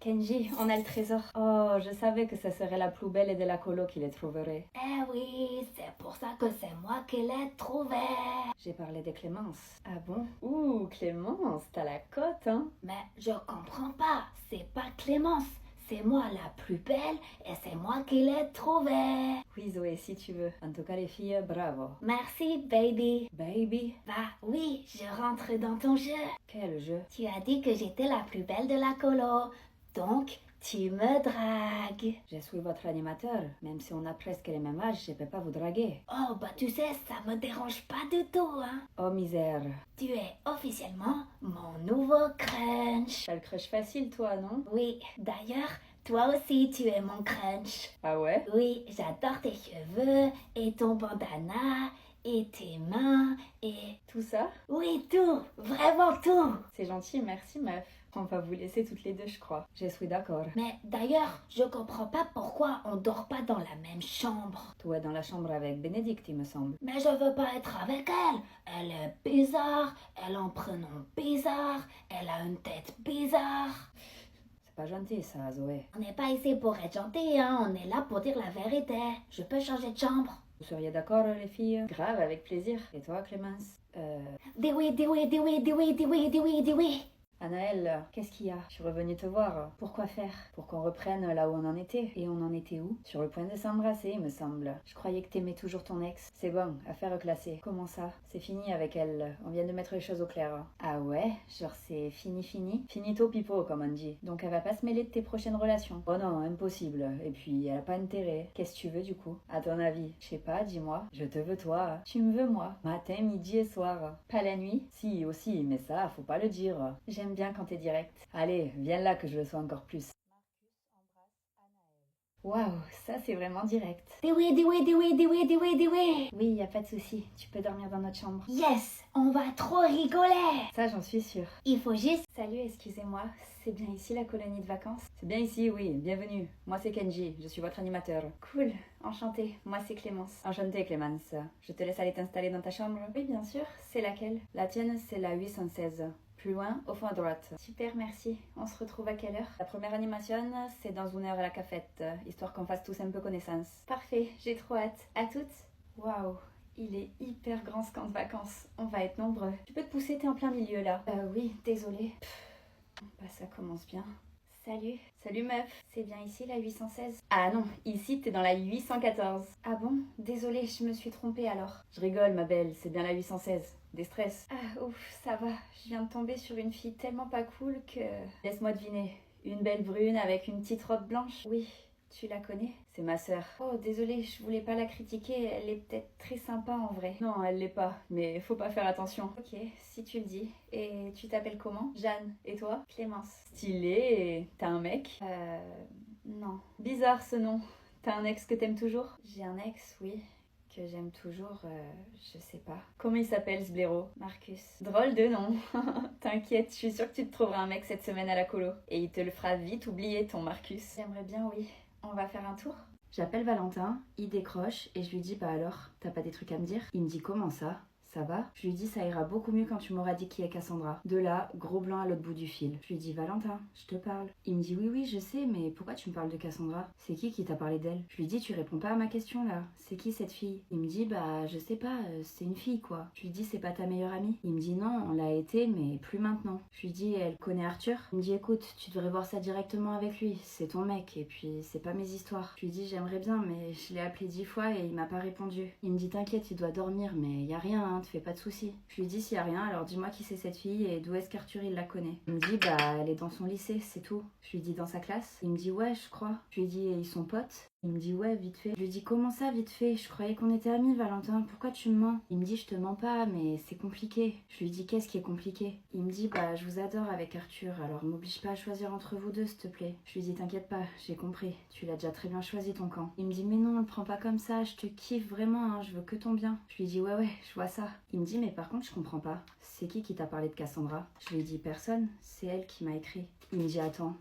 Kenji, on a le trésor. Oh, je savais que ça serait la plus belle de la colo qui les trouverait. Eh oui, c'est pour ça que c'est moi qui l'ai trouvé. J'ai parlé de Clémence. Ah bon? Ouh, Clémence, t'as la cote, hein? Mais je comprends pas, c'est pas Clémence. C'est moi la plus belle et c'est moi qui l'ai trouvée. Oui, Zoé, si tu veux. En tout cas, les filles, bravo. Merci, baby. Baby? Bah oui, je rentre dans ton jeu. Quel jeu? Tu as dit que j'étais la plus belle de la colo. Donc, tu me dragues. Je suis votre animateur. Même si on a presque les mêmes âges, je peux pas vous draguer. Oh, bah tu sais, ça me dérange pas du tout, hein. Oh misère. Tu es officiellement mon nouveau crunch. T'as le crush facile, toi, non? Oui, d'ailleurs, toi aussi tu es mon crunch. Ah ouais? Oui, j'adore tes cheveux et ton bandana et tes mains et... Tout ça? Oui, tout, vraiment tout. C'est gentil, merci, meuf. On va vous laisser toutes les deux, je crois. Je suis d'accord. Mais d'ailleurs, je comprends pas pourquoi on dort pas dans la même chambre. Toi, dans la chambre avec Bénédicte, il me semble. Mais je veux pas être avec elle. Elle est bizarre, elle a un prénom bizarre, elle a une tête bizarre. C'est pas gentil, ça, Zoé. On n'est pas ici pour être gentil, hein. On est là pour dire la vérité. Je peux changer de chambre. Vous seriez d'accord, les filles? Grave, avec plaisir. Et toi, Clémence? Dis oui, dis oui, dis oui, dis oui, dis oui, dis oui, dis oui. Anaël, qu'est-ce qu'il y a? Je suis revenue te voir. Pourquoi faire? Pour qu'on reprenne là où on en était. Et on en était où? Sur le point de s'embrasser, il me semble. Je croyais que t'aimais toujours ton ex. C'est bon, affaire classée. Comment ça? C'est fini avec elle. On vient de mettre les choses au clair. Ah ouais? Genre c'est fini fini? Finito pipo, comme on dit. Donc elle va pas se mêler de tes prochaines relations. Oh non, impossible. Et puis elle a pas intérêt. Qu'est-ce que tu veux du coup? À ton avis? Je sais pas, dis-moi. Je te veux toi. Tu me veux moi. Matin, midi et soir. Pas la nuit? Si, aussi, mais ça, faut pas le dire. J'aime bien quand t'es direct. Allez, viens là que je le sois encore plus. Waouh, ça c'est vraiment direct. Dis oui, dis oui, dis oui, dis oui, dis oui, dis oui. Oui, y a pas de souci. Tu peux dormir dans notre chambre. Yes, on va trop rigoler. Ça, j'en suis sûre. Il faut juste... Salut, excusez-moi. C'est bien ici la colonie de vacances? C'est bien ici, oui. Bienvenue. Moi c'est Kenji. Je suis votre animateur. Cool. Enchantée. Moi c'est Clémence. Enchantée, Clémence. Je te laisse aller t'installer dans ta chambre? Oui, bien sûr. C'est laquelle? La tienne, c'est la 816. Plus loin, au fond à droite. Super, merci. On se retrouve à quelle heure? La première animation, c'est dans 1 heure à la cafette, histoire qu'on fasse tous un peu connaissance. Parfait, j'ai trop hâte. À toutes. Waouh, il est hyper grand ce camp de vacances. On va être nombreux. Tu peux te pousser, t'es en plein milieu là. Oui, désolée. Bah ça commence bien. Salut. Salut meuf. C'est bien ici la 816? Ah non, ici t'es dans la 814. Ah bon? Désolée, je me suis trompée alors. Je rigole ma belle, c'est bien la 816. Des stress. Ah ouf, ça va. Je viens de tomber sur une fille tellement pas cool que... Laisse-moi deviner. Une belle brune avec une petite robe blanche? Oui. Tu la connais? C'est ma sœur. Oh, désolée, je voulais pas la critiquer. Elle est peut-être très sympa en vrai. Non, elle l'est pas, mais faut pas faire attention. Ok, si tu le dis. Et tu t'appelles comment? Jeanne. Et toi? Clémence. Stylé. T'as un mec? Non. Bizarre ce nom. T'as un ex que t'aimes toujours? J'ai un ex, oui. Que j'aime toujours, je sais pas. Comment il s'appelle ce blaireau? Marcus. Drôle de nom. T'inquiète, je suis sûre que tu te trouveras un mec cette semaine à la colo. Et il te le fera vite oublier ton Marcus. J'aimerais bien, oui. On va faire un tour? J'appelle Valentin, il décroche et je lui dis bah alors, t'as pas des trucs à me dire? Il me dit comment ça? Ça va? Je lui dis ça ira beaucoup mieux quand tu m'auras dit qui est Cassandra. De là, gros blanc à l'autre bout du fil. Je lui dis Valentin, je te parle. Il me dit oui je sais, mais pourquoi tu me parles de Cassandra? C'est qui t'a parlé d'elle? Je lui dis tu réponds pas à ma question là. C'est qui cette fille? Il me dit bah je sais pas, c'est une fille quoi. Je lui dis c'est pas ta meilleure amie? Il me dit non, on l'a été mais plus maintenant. Je lui dis elle connaît Arthur? Il me dit écoute, tu devrais voir ça directement avec lui, c'est ton mec et puis c'est pas mes histoires. Je lui dis j'aimerais bien mais je l'ai appelé 10 fois et il m'a pas répondu. Il me dit t'inquiète, il doit dormir mais y a rien hein, te fais pas de soucis. Je lui dis s'il y a rien alors dis-moi qui c'est cette fille et d'où est-ce qu'Arthur il la connaît. Il me dit bah elle est dans son lycée, c'est tout. Je lui dis dans sa classe? Il me dit ouais je crois. Je lui dis ils sont potes? Il me dit ouais vite fait. Je lui dis comment ça vite fait? Je croyais qu'on était amis Valentin, pourquoi tu me mens? Il me dit je te mens pas mais c'est compliqué. Je lui dis qu'est-ce qui est compliqué? Il me dit bah je vous adore avec Arthur alors m'oblige pas à choisir entre vous deux s'il te plaît. Je lui dis t'inquiète pas, j'ai compris, tu l'as déjà très bien choisi ton camp. Il me dit mais non le prends pas comme ça, je te kiffe vraiment hein, je veux que ton bien. Je lui dis ouais je vois ça. Il me dit mais par contre je comprends pas, c'est qui t'a parlé de Cassandra? Je lui dis personne, c'est elle qui m'a écrit. Il me dit attends,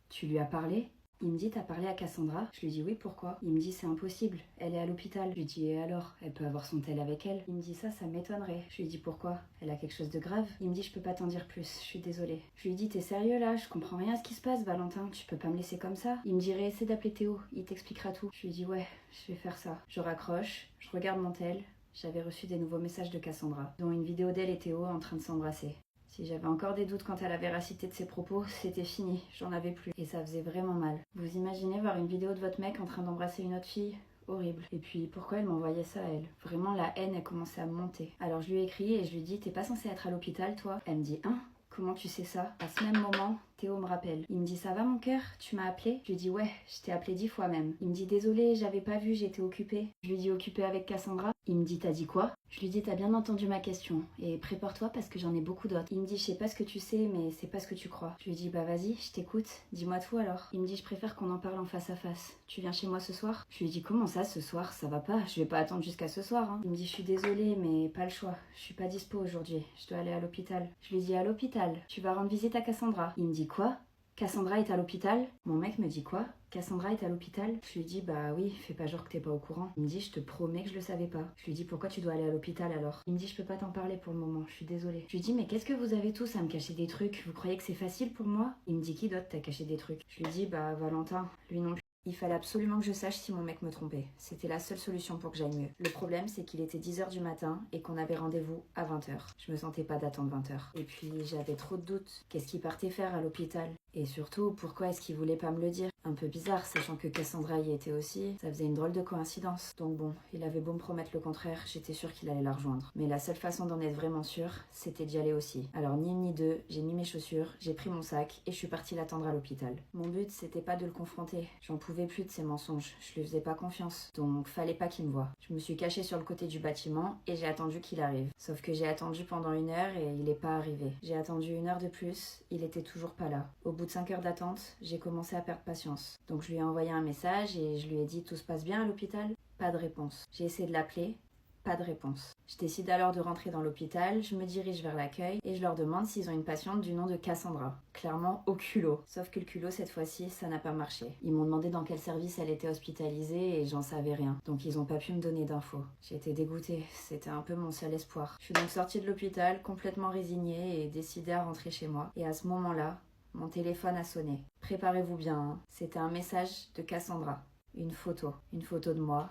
tu lui as parlé? Il me dit t'as parlé à Cassandra? Je lui dis oui, pourquoi? Il me dit c'est impossible, elle est à l'hôpital. Je lui dis et alors? Elle peut avoir son tel avec elle? Il me dit ça m'étonnerait. Je lui dis pourquoi? Elle a quelque chose de grave? Il me dit je peux pas t'en dire plus, je suis désolée. Je lui dis t'es sérieux là? Je comprends rien à ce qui se passe Valentin, tu peux pas me laisser comme ça? Il me dirait essaie d'appeler Théo, il t'expliquera tout. Je lui dis ouais, je vais faire ça. Je raccroche, je regarde mon tel. J'avais reçu des nouveaux messages de Cassandra, dont une vidéo d'elle et Théo en train de s'embrasser. Si j'avais encore des doutes quant à la véracité de ses propos, c'était fini, j'en avais plus. Et ça faisait vraiment mal. Vous imaginez voir une vidéo de votre mec en train d'embrasser une autre fille? Horrible. Et puis pourquoi elle m'envoyait ça à elle? Vraiment la haine, elle commençait à me monter. Alors je lui ai écrit et je lui ai dit t'es pas censée être à l'hôpital toi? Elle me dit hein? Comment tu sais ça? À ce même moment, Théo me rappelle. Il me dit ça va mon cœur? Tu m'as appelé? Je lui dis ouais, je t'ai appelé 10 fois même. Il me dit désolé, j'avais pas vu, j'étais occupée. Je lui dis occupée avec Cassandra? Il me dit t'as dit quoi? Je lui dis t'as bien entendu ma question et prépare-toi parce que j'en ai beaucoup d'autres. Il me dit je sais pas ce que tu sais mais c'est pas ce que tu crois. Je lui dis bah vas-y, je t'écoute, dis-moi tout alors. Il me dit je préfère qu'on en parle en face à face. Tu viens chez moi ce soir? Je lui dis comment ça ce soir? Ça va pas, je vais pas attendre jusqu'à ce soir hein. Il me dit je suis désolée mais pas le choix, je suis pas dispo aujourd'hui, je dois aller à l'hôpital. Je lui dis à l'hôpital, tu vas rendre visite à Cassandra. Il me dit quoi? Cassandra est à l'hôpital? Mon mec me dit quoi? Cassandra est à l'hôpital? Je lui dis bah oui, fais pas genre que t'es pas au courant. Il me dit je te promets que je le savais pas. Je lui dis pourquoi tu dois aller à l'hôpital alors? Il me dit je peux pas t'en parler pour le moment, je suis désolée. Je lui dis mais qu'est-ce que vous avez tous à me cacher des trucs? Vous croyez que c'est facile pour moi? Il me dit qui d'autre t'a caché des trucs? Je lui dis bah Valentin, lui non plus. Il fallait absolument que je sache si mon mec me trompait. C'était la seule solution pour que j'aille mieux. Le problème, c'est qu'il était 10h du matin et qu'on avait rendez-vous à 20h. Je me sentais pas d'attendre 20h. Et puis, j'avais trop de doutes. Qu'est-ce qu'il partait faire à l'hôpital? Et surtout, pourquoi est-ce qu'il voulait pas me le dire? Un peu bizarre, sachant que Cassandra y était aussi. Ça faisait une drôle de coïncidence. Donc bon, il avait beau me promettre le contraire, j'étais sûre qu'il allait la rejoindre. Mais la seule façon d'en être vraiment sûre, c'était d'y aller aussi. Alors ni une ni deux, j'ai mis mes chaussures, j'ai pris mon sac et je suis partie l'attendre à l'hôpital. Mon but, c'était pas de le confronter. J'en pouvais plus de ses mensonges. Je lui faisais pas confiance. Donc fallait pas qu'il me voie. Je me suis cachée sur le côté du bâtiment et j'ai attendu qu'il arrive. Sauf que j'ai attendu pendant 1 heure et il est pas arrivé. J'ai attendu 1 heure de plus, il était toujours pas là. Au bout de 5 heures d'attente, j'ai commencé à perdre patience. Donc je lui ai envoyé un message et je lui ai dit tout se passe bien à l'hôpital? Pas de réponse. J'ai essayé de l'appeler, pas de réponse. Je décide alors de rentrer dans l'hôpital, je me dirige vers l'accueil et je leur demande s'ils ont une patiente du nom de Cassandra. Clairement au culot. Sauf que le culot cette fois-ci, ça n'a pas marché. Ils m'ont demandé dans quel service elle était hospitalisée et j'en savais rien. Donc ils ont pas pu me donner d'infos. J'étais dégoûtée, c'était un peu mon seul espoir. Je suis donc sortie de l'hôpital complètement résignée et décidée à rentrer chez moi. Et à ce moment-là, mon téléphone a sonné. Préparez-vous bien, hein. C'était un message de Cassandra. Une photo de moi,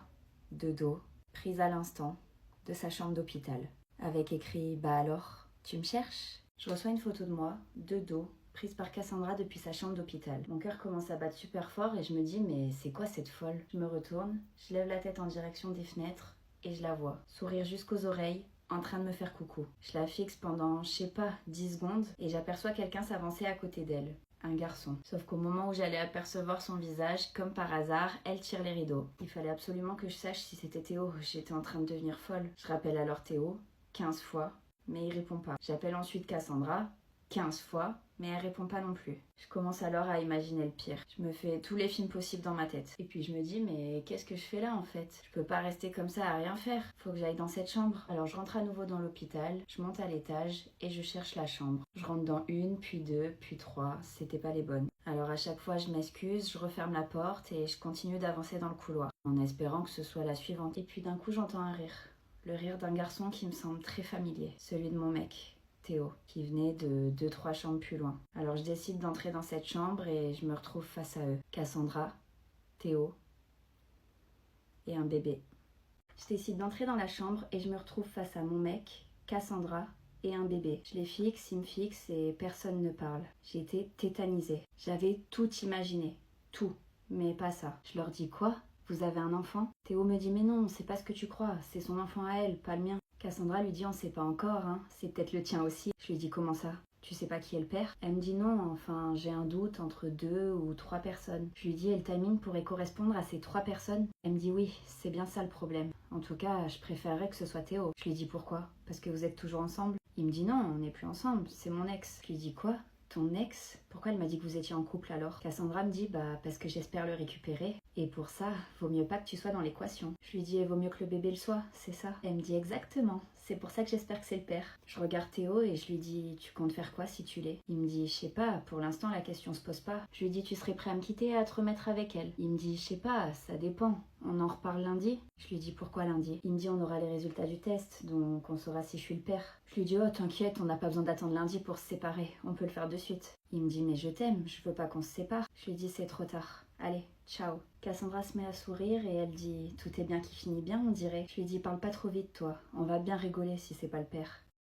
de dos, prise à l'instant, de sa chambre d'hôpital. Avec écrit « Bah alors, tu me cherches ?» Je reçois une photo de moi, de dos, prise par Cassandra depuis sa chambre d'hôpital. Mon cœur commence à battre super fort et je me dis « Mais c'est quoi cette folle ?» Je me retourne, je lève la tête en direction des fenêtres et je la vois, sourire jusqu'aux oreilles, en train de me faire coucou. Je la fixe pendant, je sais pas, 10 secondes et j'aperçois quelqu'un s'avancer à côté d'elle. Un garçon. Sauf qu'au moment où j'allais apercevoir son visage, comme par hasard, elle tire les rideaux. Il fallait absolument que je sache si c'était Théo. J'étais en train de devenir folle. Je rappelle alors Théo, 15 fois, mais il répond pas. J'appelle ensuite Cassandra, 15 fois, mais elle répond pas non plus. Je commence alors à imaginer le pire. Je me fais tous les films possibles dans ma tête. Et puis je me dis, mais qu'est-ce que je fais là en fait? Je peux pas rester comme ça à rien faire. Faut que j'aille dans cette chambre. Alors je rentre à nouveau dans l'hôpital, je monte à l'étage et je cherche la chambre. Je rentre dans une, puis deux, puis trois. C'était pas les bonnes. Alors à chaque fois je m'excuse, je referme la porte et je continue d'avancer dans le couloir, en espérant que ce soit la suivante. Et puis d'un coup j'entends un rire. Le rire d'un garçon qui me semble très familier. Celui de mon mec. Théo, qui venait de 2-3 chambres plus loin. Alors je décide d'entrer dans cette chambre et je me retrouve face à eux. Cassandra, Théo et un bébé. Je décide d'entrer dans la chambre et je me retrouve face à mon mec, Cassandra et un bébé. Je les fixe, ils me fixent et personne ne parle. J'ai été tétanisée. J'avais tout imaginé. Tout. Mais pas ça. Je leur dis quoi? Vous avez un enfant? Théo me dit mais non, c'est pas ce que tu crois. C'est son enfant à elle, pas le mien. Cassandra lui dit on sait pas encore, hein. C'est peut-être le tien aussi. Je lui dis comment ça? Tu sais pas qui est le père? Elle me dit non, enfin j'ai un doute entre 2 ou 3 personnes. Je lui dis et le timing pourrait correspondre à ces 3 personnes? Elle me dit oui, c'est bien ça le problème. En tout cas, je préférerais que ce soit Théo. Je lui dis pourquoi? Parce que vous êtes toujours ensemble? Il me dit non, on n'est plus ensemble, c'est mon ex. Je lui dis quoi? Ton ex? Pourquoi elle m'a dit que vous étiez en couple alors? Cassandra me dit bah parce que j'espère le récupérer et pour ça, vaut mieux pas que tu sois dans l'équation. Je lui dis vaut mieux que le bébé le soit, c'est ça? Elle me dit exactement, c'est pour ça que j'espère que c'est le père. Je regarde Théo et je lui dis, tu comptes faire quoi si tu l'es? Il me dit, je sais pas, pour l'instant la question se pose pas. Je lui dis, tu serais prêt à me quitter et à te remettre avec elle? Il me dit, je sais pas, ça dépend. On en reparle lundi? Je lui dis, pourquoi lundi? Il me dit, on aura les résultats du test, donc on saura si je suis le père. Je lui dis, oh t'inquiète, on n'a pas besoin d'attendre lundi pour se séparer, on peut le faire de suite. Il me dit, mais je t'aime, je veux pas qu'on se sépare. Je lui dis, c'est trop tard. Allez, ciao. Cassandra se met à sourire et elle dit, tout est bien qui finit bien, on dirait. Je lui dis, parle pas trop vite toi, on va bien rigoler si c'est pas le père.